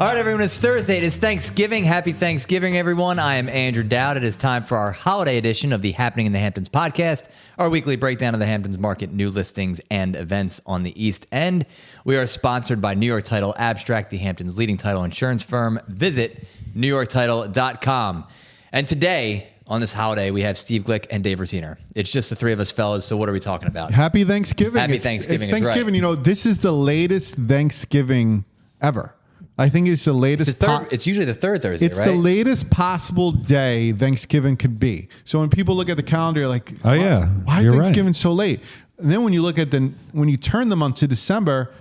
All right, everyone, it's Thursday. It is Thanksgiving. Happy Thanksgiving, everyone. I am Andrew Dowd. It is time for our holiday edition of the Happening in the Hamptons podcast, our weekly breakdown of the Hamptons market, new listings, and events on the East End. We are sponsored by New York Title Abstract, the Hamptons' leading title insurance firm. Visit NewYorkTitle.com. And today, on this holiday, we have Steve Glick and Dave Rutiner. It's just the three of us, fellas, so what are we talking about? Happy Thanksgiving. Happy Thanksgiving. It's Thanksgiving. Right. You know, this is the latest Thanksgiving ever. I think it's the latest. It's usually the third Thursday, It's right? the latest possible day Thanksgiving could be. So when people look at the calendar, like, oh yeah, why is Thanksgiving so late? And then when you look at when you turn the month to December,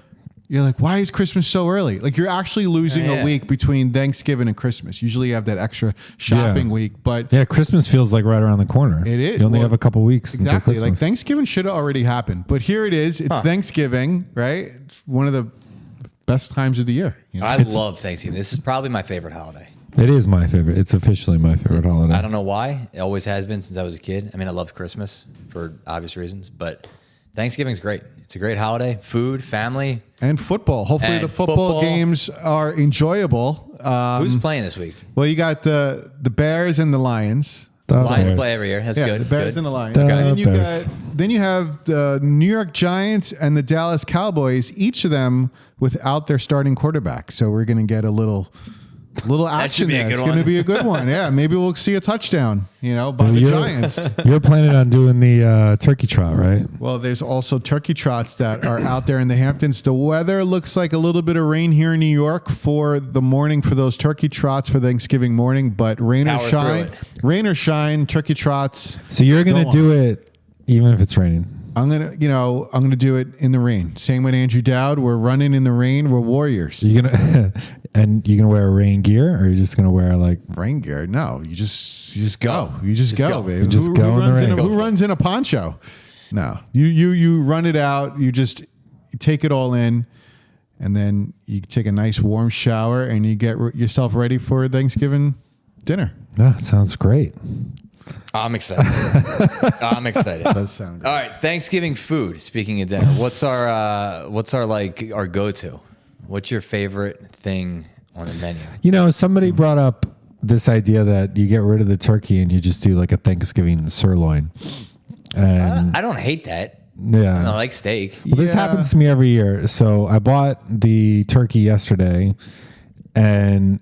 you're like, why is Christmas so early? Like, you're actually losing a week between Thanksgiving and Christmas. Usually you have that extra shopping week, but yeah, Christmas feels like right around the corner. It is. You only have a couple weeks exactly. until Christmas. Like, Thanksgiving should have already happened, but here it is. It's Thanksgiving, right? It's one of the best times of the year. You know? I love Thanksgiving. This is probably my favorite holiday. It is my favorite. It's officially my favorite holiday. I don't know why. It always has been since I was a kid. I mean, I love Christmas for obvious reasons, but Thanksgiving's great. It's a great holiday. Food, family. And football. Hopefully the football games are enjoyable. Who's playing this week? Well, you got the Bears and the Lions. Lions play every year. That's good. The Bears good. and the Lions. Okay. Then you have the New York Giants and the Dallas Cowboys, each of them without their starting quarterback. So we're going to get a little action there. It's going to be a good one. Yeah, maybe we'll see a touchdown, by the Giants. You're planning on doing the turkey trot, right? Well, there's also turkey trots that are out there in the Hamptons. The weather looks like a little bit of rain here in New York for the morning for those turkey trots for Thanksgiving morning, but rain or shine, turkey trots. So you're going to do it even if it's raining? I'm gonna do it in the rain. Same with Andrew Dowd. We're running in the rain. We're warriors. You're gonna wear rain gear, or you're just gonna wear like rain gear? No, you just go. You just go, baby. You just go in the rain. Who runs in a poncho? No, you run it out. You take it all in, and then you take a nice warm shower, and you get yourself ready for Thanksgiving dinner. That sounds great. I'm excited. That does sound good. All right, Thanksgiving food. Speaking of dinner, what's our our go-to? What's your favorite thing on the menu? Somebody brought up this idea that you get rid of the turkey and you just do like a Thanksgiving sirloin. And I don't hate that. Yeah, I like steak. Well, this happens to me every year. So I bought the turkey yesterday, and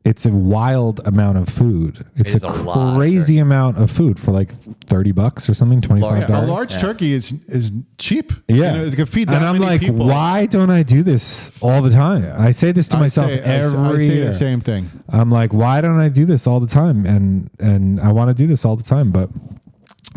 it's a wild amount of food. It's a crazy amount of food for like $30 or something, $25. A large turkey is cheap. Yeah, it can feed that and I'm many like, people. why don't I do this all the time? Yeah. I say this to myself every year. I say the same thing. I'm like, why don't I do this all the time? And I want to do this all the time, but.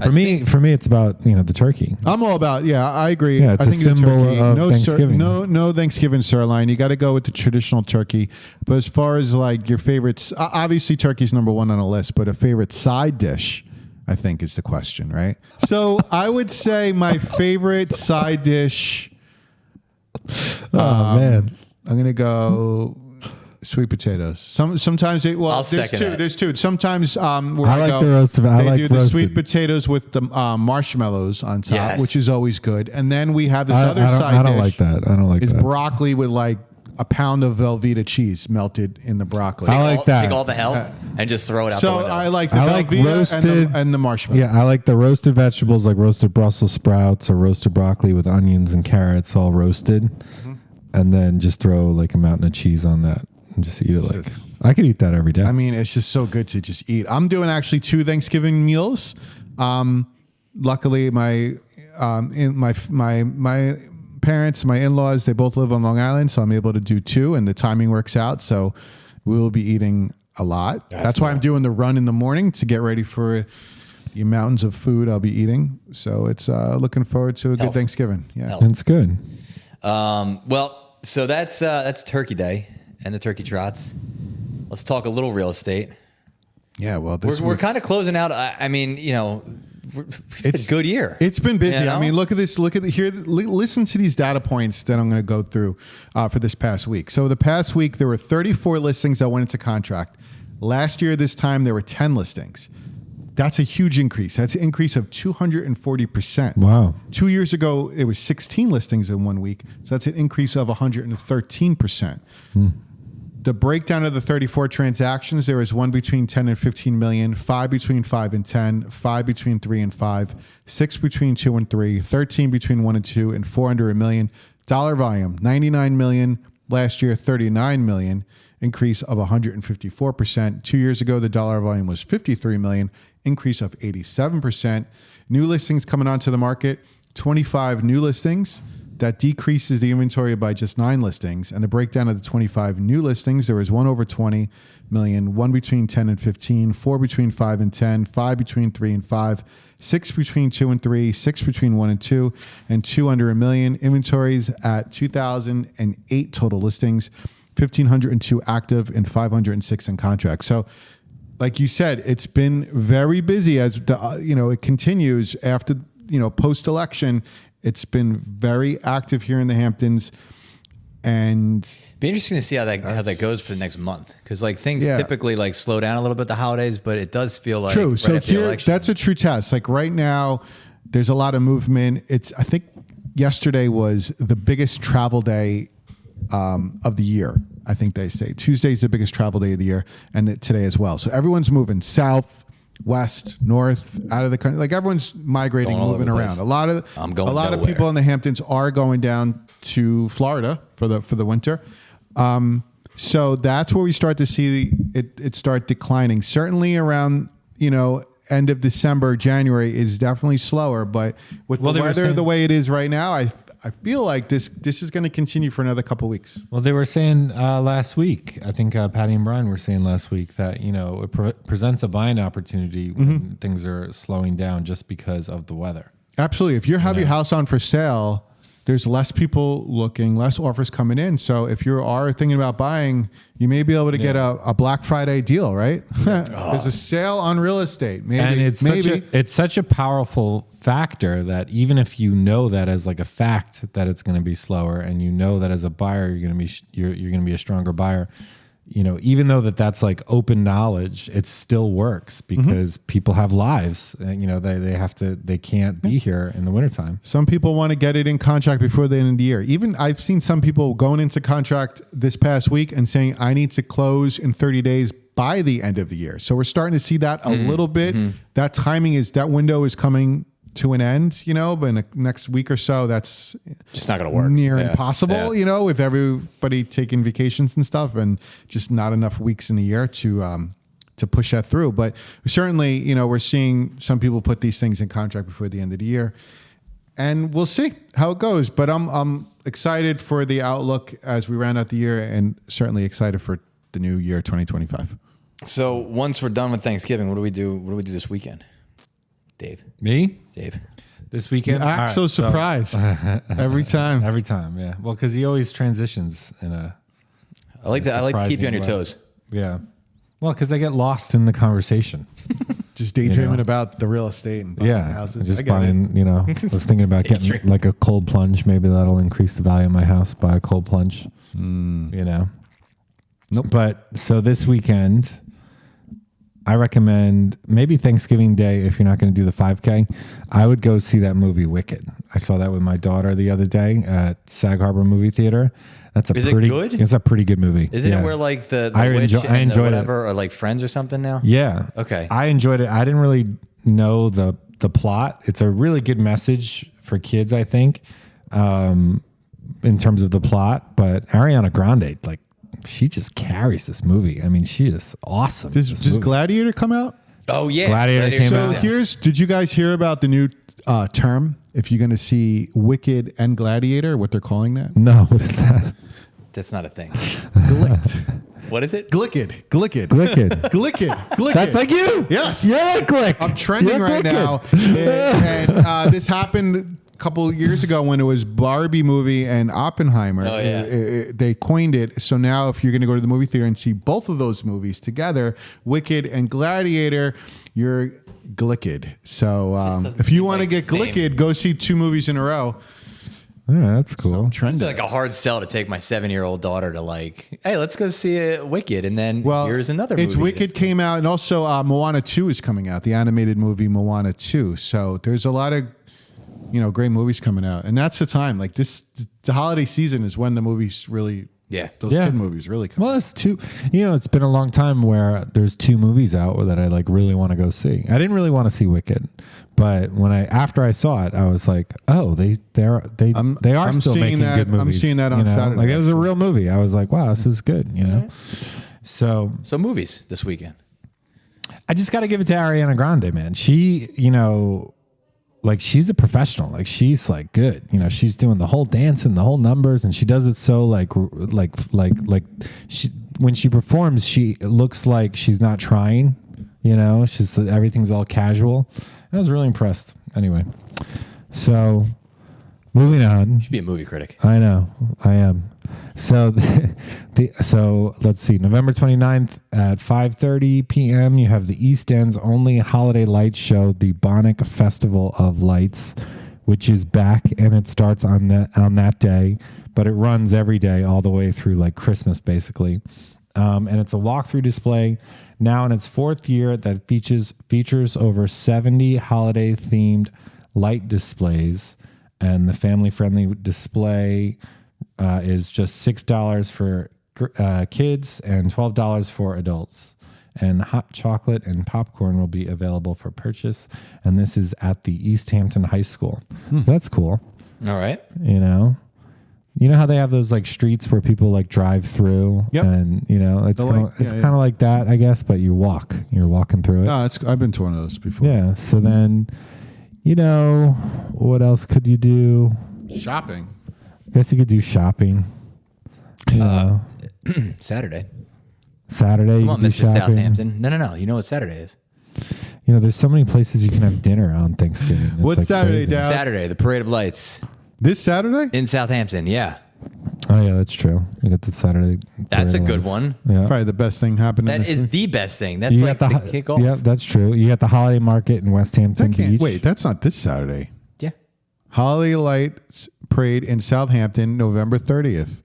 For me, it's about the turkey. I'm all about I agree. Yeah, it's I think a symbol of Thanksgiving. No Thanksgiving sirloin. You got to go with the traditional turkey. But as far as like your favorites, obviously turkey's number one on the list. But a favorite side dish, I think, is the question, right? So I would say my favorite side dish. Man, I'm gonna go. Sweet potatoes. Sometimes there's two. Sometimes I like the roasted. They do the sweet potatoes with the marshmallows on top, which is always good. And then we have this other side dish. I don't like that. I don't like that. It's broccoli with like a pound of Velveeta cheese melted in the broccoli. I like that. Take all the health and just throw it out the window. So I like the Velveeta roasted and the marshmallow. Yeah, I like the roasted vegetables, like roasted Brussels sprouts or roasted broccoli with onions and carrots, all roasted, and then just throw like a mountain of cheese on that. And just eat it I could eat that every day. I mean, it's just so good to just eat. I'm doing actually 2 Thanksgiving meals. Luckily, my parents, my in-laws, they both live on Long Island, so I'm able to do 2, and the timing works out. So we will be eating a lot. That's why I'm doing the run in the morning to get ready for the mountains of food I'll be eating. So it's looking forward to a good Thanksgiving. Yeah, it's good. Well, so that's Turkey Day. And the turkey trots. Let's talk a little real estate. Yeah, well, we're kind of closing out. I mean, it's a good year. It's been busy. I mean, look at this. Listen to these data points that I'm going to go through for this past week. So the past week, there were 34 listings that went into contract. Last year, this time, there were 10 listings. That's a huge increase. That's an increase of 240%. Wow. 2 years ago, it was 16 listings in 1 week. So that's an increase of 113%. the breakdown of the 34 transactions, there was 1 between 10 and 15 million, 5 between 5 and 10, 5 between 3 and 5, 6 between 2 and 3, 13 between 1 and 2, and 4 under $1 million. Dollar volume, 99 million. Last year, 39 million, increase of 154%. 2 years ago, the dollar volume was 53 million, increase of 87%. New listings coming onto the market, 25 new listings. That decreases the inventory by just 9 listings. And the breakdown of the 25 new listings, there was 1 over 20 million, 1 between 10 and 15, 4 between 5 and 10, 5 between 3 and 5, 6 between 2 and 3, 6 between 1 and 2, and 2 under $1 million. Inventories at 2,008 total listings, 1,502 active, and 506 in contract. So, like you said, it's been very busy as it continues after post-election. It's been very active here in the Hamptons, and be interesting to see how that goes for the next month, because things typically slow down a little bit at the holidays, but it does feel like true. Right so after here, the election. that's a true test. Like right now, there's a lot of movement. I think yesterday was the biggest travel day of the year. I think they say Tuesday's the biggest travel day of the year, and today as well. So everyone's moving south, west, north, out of the country. Like everyone's migrating, moving around. A lot of people in the Hamptons are going down to Florida for the winter. So that's where we start to see it start declining. Certainly around end of December, January is definitely slower. But with the weather the way it is right now, I feel like this is going to continue for another couple of weeks. Well, they were saying last week, I think Patty and Brian were saying last week that, it presents a buying opportunity when things are slowing down just because of the weather. Absolutely. If you have your house on for sale, there's less people looking, less offers coming in. So if you are thinking about buying, you may be able to get a Black Friday deal, right? There's a sale on real estate. Maybe. And it's such a powerful factor that even if you know that as a fact that it's going to be slower, and that as a buyer you're going to be a stronger buyer, even though that's open knowledge, it still works because people have lives. They can't be here in the wintertime. Some people want to get it in contract before the end of the year. Even I've seen some people going into contract this past week and saying, I need to close in 30 days by the end of the year. So we're starting to see that a little bit. That window is coming to an end, but in the next week or so, that's just not going to work. Near impossible, with everybody taking vacations and stuff, and just not enough weeks in the year to push that through. But certainly, we're seeing some people put these things in contract before the end of the year, and we'll see how it goes. But I'm excited for the outlook as we round out the year, and certainly excited for the new year, 2025. So once we're done with Thanksgiving, what do we do? What do we do this weekend? Dave. Me? Dave. This weekend? You act so surprised every time. Every time, yeah. Well, because he always transitions in a... I like to keep you on your toes. Yeah. Well, because I get lost in the conversation. Just daydreaming about the real estate and buying houses. Just buying, I was thinking about getting a cold plunge. Maybe that'll increase the value of my house. Buy a cold plunge. Nope. But so this weekend... I recommend maybe Thanksgiving Day, if you're not going to do the 5K, I would go see that movie Wicked. I saw that with my daughter the other day at Sag Harbor Movie Theater. Is it good? It's a pretty good movie. Isn't it where the witch and the whatever are friends or something now? Yeah. Okay. I enjoyed it. I didn't really know the plot. It's a really good message for kids, I think, in terms of the plot. But Ariana Grande, she just carries this movie. I mean, she is awesome. Does Gladiator come out? Oh, yeah. Gladiator came out. So did you guys hear about the new term? If you're going to see Wicked and Gladiator, what they're calling that? No, what is that? That's not a thing. Glicked. What is it? Glicked. That's like you. Yes. You're like Glick. I'm trending right now. And this happened a couple of years ago when it was Barbie movie and Oppenheimer. Oh, yeah. They coined it. So now if you're going to go to the movie theater and see both of those movies together, Wicked and Gladiator, you're Glicked. So if you want to get Glicked, go see 2 movies in a row. Yeah, that's cool. It's like a hard sell to take my 7-year-old daughter to hey, let's go see Wicked, and then here's another movie. It's Wicked came out, and also Moana 2 is coming out, the animated movie Moana 2. So there's a lot of great movies coming out, and that's the time. The holiday season is when the movies really Yeah. Those kid movies really come. Well, it's two. It's been a long time where there's two movies out that I like really want to go see. I didn't really want to see Wicked, but after I saw it, I was like, oh, they are still making good movies. I'm seeing that on Saturday. Like it was a real movie. I was like, wow, this is good. So movies this weekend. I just got to give it to Ariana Grande, man. She, like she's a professional. Like she's like good. She's doing the whole dance and the whole numbers, and she does it so like she when she performs, she looks like she's not trying. She's everything's all casual. I was really impressed. Anyway, so moving on. You should be a movie critic. I know, I am. So so let's see. November 29th at 5:30 p.m. you have the East End's only holiday light show, the Bonic Festival of Lights, which is back, and it starts on that day, but it runs every day all the way through like Christmas, basically. And it's a walkthrough display now in its fourth year that features over 70 holiday themed light displays, and the family friendly display is just $6 for kids and $12 for adults. And hot chocolate and popcorn will be available for purchase. And this is at the East Hampton High School. That's cool. All right. You know how they have those like streets where people like drive through. Yep. And it's kind of like that, I guess, but you're walking through it. No, I've been to one of those before. Yeah. So then, what else could you do? Shopping. I guess you could do shopping. Saturday. Come on, Mr. Southampton. No. You know what Saturday is? There's so many places you can have dinner on Thanksgiving. It's What's Saturday, Dad? Saturday, the Parade of Lights. This Saturday? In Southampton, yeah. Oh, yeah, that's true. You got the Saturday. That's a good one. Yeah. Probably the best thing happening That this is week. the best thing. That's You like got the kickoff. Yeah, that's true. You got the holiday market in West Hampton Beach. Wait, that's not this Saturday. Yeah. Holiday Lights Parade in Southampton, November 30th.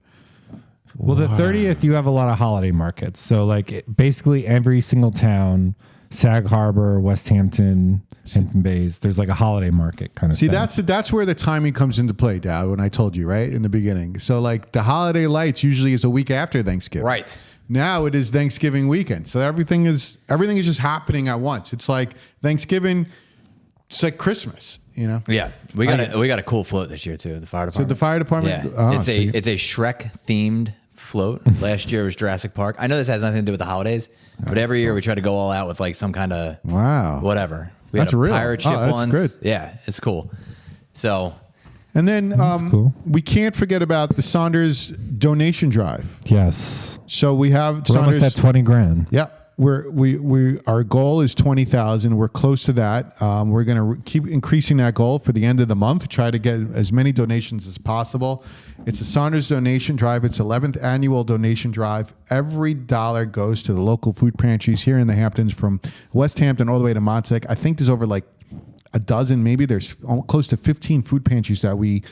Well, the 30th, you have a lot of holiday markets. So, like, basically every single town, Sag Harbor, West Hampton, Hampton Bays, there's like a holiday market kind of See, thing. that's where the timing comes into play, Dad, when I told you, right, in the beginning. So, like, the Holiday Lights usually is a week after Thanksgiving. Right. Now it is Thanksgiving weekend. So everything is just happening at once. It's like Thanksgiving, it's like Christmas, Yeah. We got a cool float this year too, the fire department. So the fire department, Yeah. It's a Shrek themed float. Last year was Jurassic Park. I know this has nothing to do with the holidays, but every year we try to go all out with like some kind of whatever. We That's had a real. pirate ship That's once. good. Yeah, it's cool. So And then cool. we can't forget about the Saunders donation drive. Yes. So we have We're Saunders almost at 20 grand. Yeah, our goal is 20,000. We're close to that. We're going to keep increasing that goal for the end of the month. Try to get as many donations as possible. It's a Saunders donation drive. It's 11th annual donation drive. Every dollar goes to the local food pantries here in the Hamptons, from West Hampton all the way to Montauk. I think there's over like a dozen, maybe there's close to 15 food pantries that we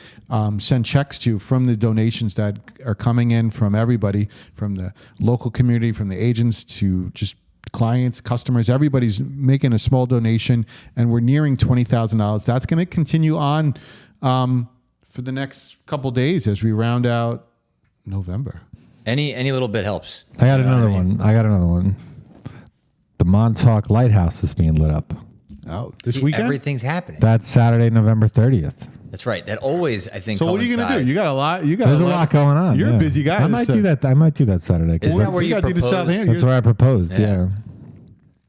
send checks to from the donations that are coming in from everybody, from the local community, from the agents to just clients, customers. Everybody's making a small donation, and we're nearing $20,000. That's going to continue on for the next couple days as we round out November. any little bit helps. I got another one. The Montauk Lighthouse is being lit up. Oh, this See, weekend? everything's happening. That's Saturday, November 30th. That's right. That always, I think. So what are you going to do? You got a lot. There's a lot going on. You're yeah. a busy guy. I might do that. I might do that Saturday. Is that where you gotta do the proposed? Southampton. That's where I proposed. Yeah.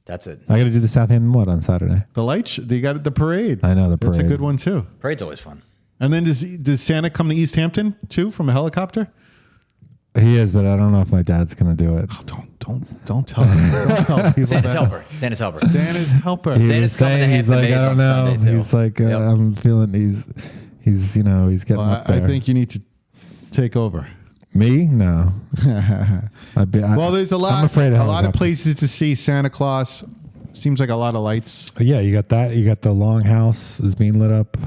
That's it. I got to do the Southampton what on Saturday? The lights. They got the parade. I know the parade. That's a good one too. Parade's always fun. And then does Santa come to East Hampton too from a helicopter? He is, but I don't know if my dad's going to do it. Oh, don't tell him. Don't tell people Santa's that. helper. Santa's helper. Santa's helper. He Santa's was coming to saying, he's Hampton like, Bays I don't on know. Sunday, too. He's like, Yep. I'm feeling he's getting up I there. think you need to take over. Me? No. Well, there's a lot. I'm afraid of a lot of helicopters. places to see Santa Claus. Seems like a lot of lights. Yeah, you got that. You got the Longhouse is being lit up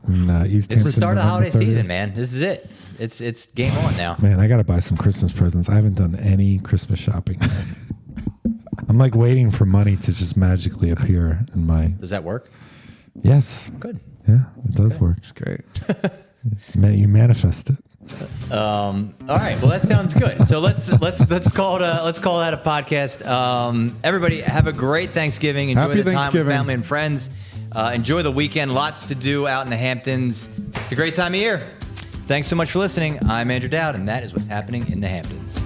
in East It's Hampton. the start of the November holiday 30th. season, man. This is it. It's game on now. Man, I got to buy some Christmas presents. I haven't done any Christmas shopping. I'm like waiting for money to just magically appear in my. Does that work? Yes. Good. Yeah, it does work. Great. You manifest it. All right. Well, that sounds good. So let's call that a podcast. Everybody, have a great Thanksgiving. Enjoy Happy the time with Thanksgiving. family and friends. Enjoy the weekend. Lots to do out in the Hamptons. It's a great time of year. Thanks so much for listening. I'm Andrew Dowd, and that is what's happening in the Hamptons.